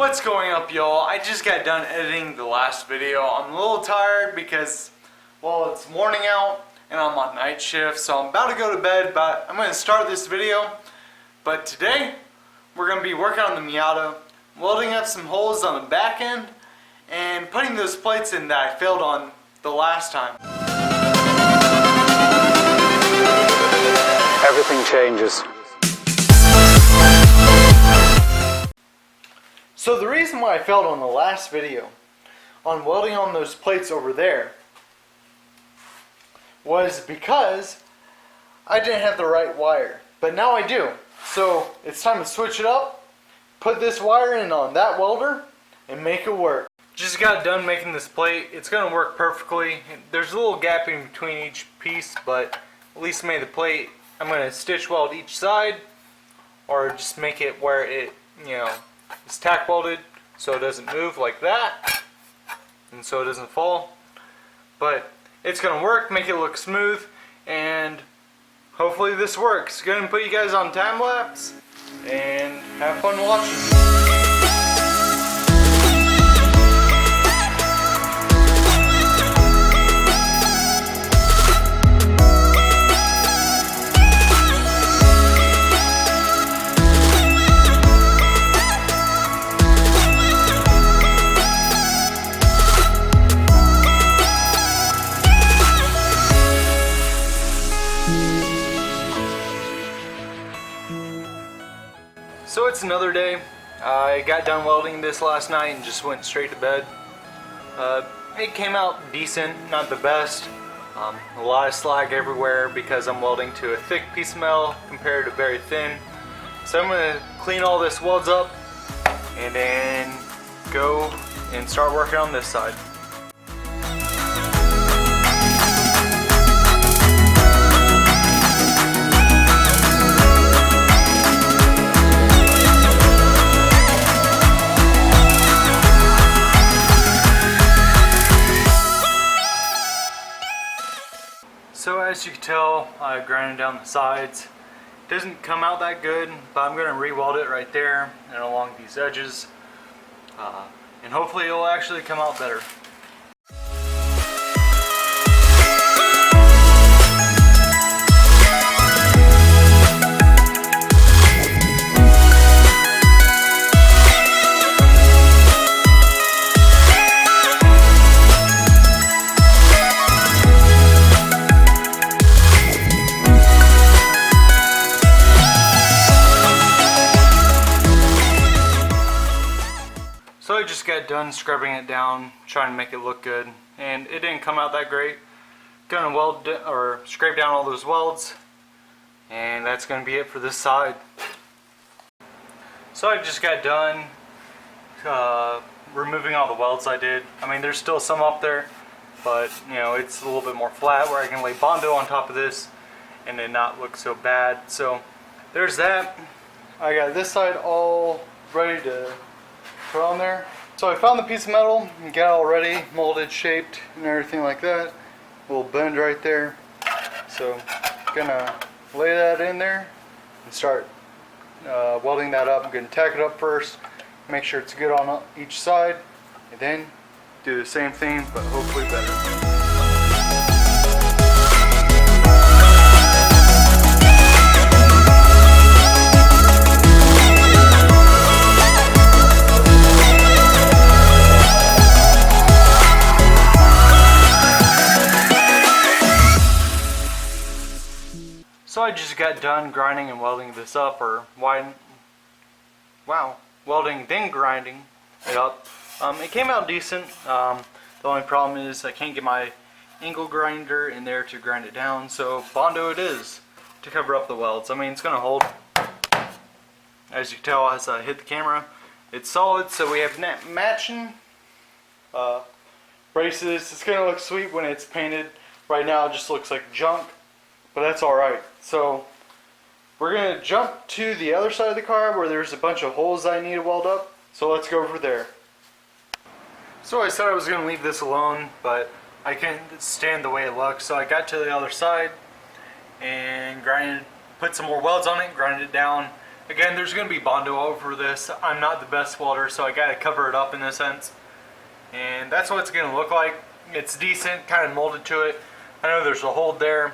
What's going up, y'all? I just got done editing the last video. I'm a little tired because, well, it's morning out and I'm on night shift, so I'm about to go to bed, but I'm going to start this video. But today, we're going to be working on the Miata, welding up some holes on the back end, and putting those plates in that I failed on the last time. Everything changes. So the reason why I failed on the last video on welding on those plates over there was because I didn't have the right wire, but now I do. So it's time to switch it up, put this wire in on that welder, and make it work. Just got done making this plate. It's going to work perfectly. There's a little gap in between each piece, but at least made the plate. I'm going to stitch weld each side, or just make it where it, it's tack welded so it doesn't move like that, and so it doesn't fall. But it's going to work, make it look smooth, and hopefully this works. Going to put you guys on time lapse and have fun watching. So it's another day. I got done welding this last night and just went straight to bed. It came out decent, not the best. A lot of slag everywhere because I'm welding to a thick piece of metal compared to very thin. So I'm going to clean all this welds up and then go and start working on this side. So as you can tell, I grinded down the sides. It doesn't come out that good, but I'm going to re-weld it right there and along these edges. And hopefully it'll actually come out better. So I just got done scrubbing it down, trying to make it look good, and it didn't come out that great. Gonna weld or scrape down all those welds, and that's gonna be it for this side. So I just got done removing all the welds I did. I mean, there's still some up there, but it's a little bit more flat where I can lay Bondo on top of this and it not look so bad. So there's that. I got this side all ready to put on there. So I found the piece of metal and got it all ready, molded, shaped, and everything like that. A little bend right there. So gonna lay that in there and start welding that up. I'm gonna tack it up first, make sure it's good on each side, and then do the same thing, but hopefully better. So I just got done grinding and welding this up, or welding then grinding it up. It came out decent. The only problem is I can't get my angle grinder in there to grind it down, so Bondo it is to cover up the welds. I mean, it's going to hold. As you can tell as I hit the camera, it's solid, so we have matching braces. It's going to look sweet when it's painted. Right now it just looks like junk, but that's alright. So we're going to jump to the other side of the car where there's a bunch of holes I need to weld up. So let's go over there. So I said I was going to leave this alone, but I couldn't stand the way it looks. So I got to the other side and put some more welds on it, grinded it down. Again, there's going to be Bondo over this. I'm not the best welder, so I got to cover it up in a sense. And that's what it's going to look like. It's decent, kind of molded to it. I know there's a hold there,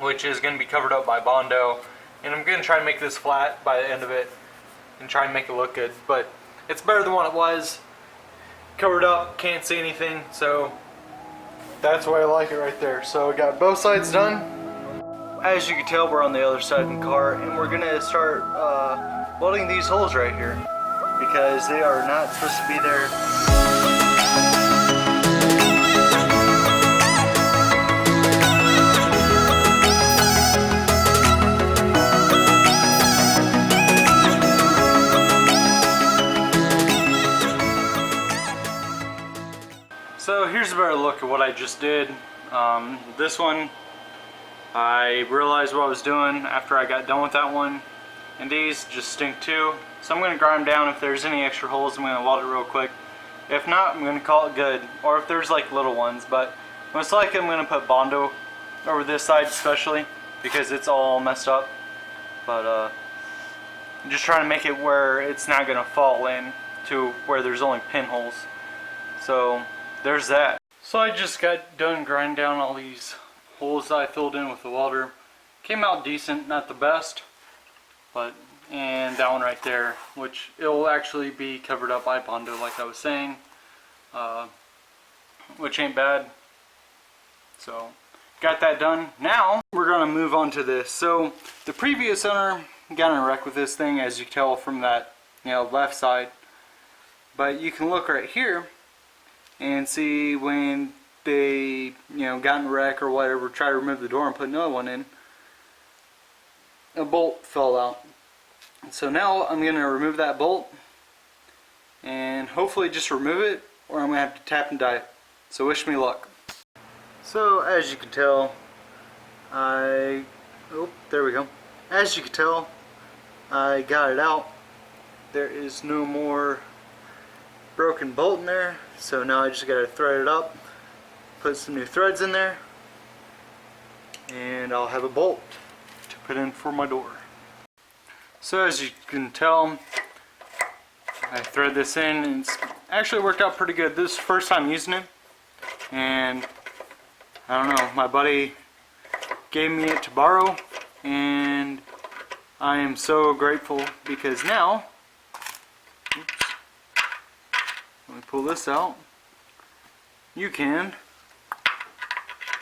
which is going to be covered up by Bondo. And I'm going to try and make this flat by the end of it and try and make it look good. But it's better than what it was. Covered up, can't see anything, so that's why I like it right there. So I got both sides done. As you can tell, we're on the other side of the car, and we're gonna start welding these holes right here because they are not supposed to be there. So here's a better look at what I just did. This one, I realized what I was doing after I got done with that one. And these just stink too. So I'm going to grind them down. If there's any extra holes, I'm going to weld it real quick. If not, I'm going to call it good. Or if there's like little ones. But most likely I'm going to put Bondo over this side especially, because it's all messed up. But I'm just trying to make it where it's not going to fall in to where there's only pinholes. So there's that. So I just got done grinding down all these holes that I filled in with the welder. Came out decent, not the best, but and that one right there, which it will actually be covered up by Bondo like I was saying, which ain't bad. So got that done. Now we're gonna move on to this. So the previous owner got in a wreck with this thing, as you can tell from that left side, but you can look right here and see when they got in a wreck or whatever, try to remove the door and put another one in, a bolt fell out. So now I'm going to remove that bolt and hopefully just remove it, or I'm going to have to tap and die it. So wish me luck. So as you can tell, there we go. As you can tell, I got it out. There is no more broken bolt in there, so now I just gotta thread it up, put some new threads in there, and I'll have a bolt to put in for my door. So as you can tell, I thread this in and it's actually worked out pretty good. This is the first time using it, and I don't know, my buddy gave me it to borrow, and I am so grateful because now, let me pull this out. You can,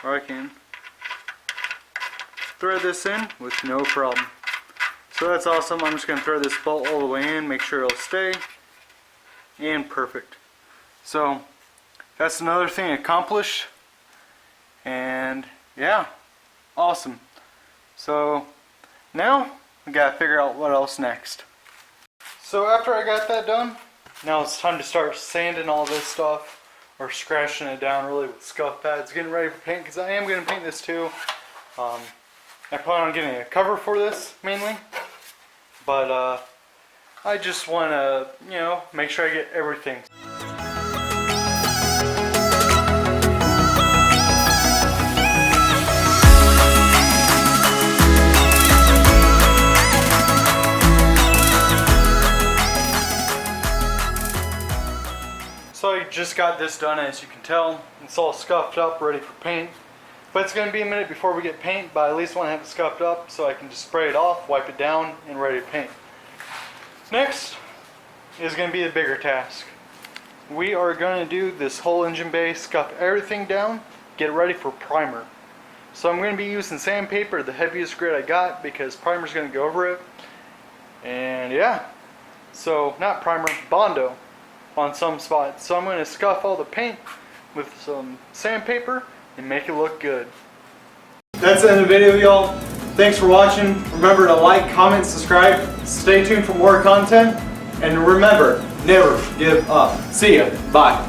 or I can, thread this in with no problem. So that's awesome. I'm just going to thread this bolt all the way in, make sure it'll stay, and perfect. So that's another thing accomplished, and yeah, awesome. So now we got to figure out what else next. So after I got that done, now it's time to start sanding all this stuff, or scratching it down really with scuff pads, getting ready for paint, because I am going to paint this too. I plan on getting a cover for this mainly, but I just want to, make sure I get everything. So I just got this done, as you can tell. It's all scuffed up, ready for paint. But it's going to be a minute before we get paint, but I at least want to have it scuffed up so I can just spray it off, wipe it down, and ready to paint. Next is going to be the bigger task. We are going to do this whole engine bay, scuff everything down, get it ready for primer. So I'm going to be using sandpaper, the heaviest grit I got, because primer's going to go over it. And yeah, so not primer, Bondo on some spots. So I'm going to scuff all the paint with some sandpaper and make it look good. That's the end of the video, y'all. Thanks for watching. Remember to like, comment, subscribe. Stay tuned for more content. And remember, never give up. See ya. Bye.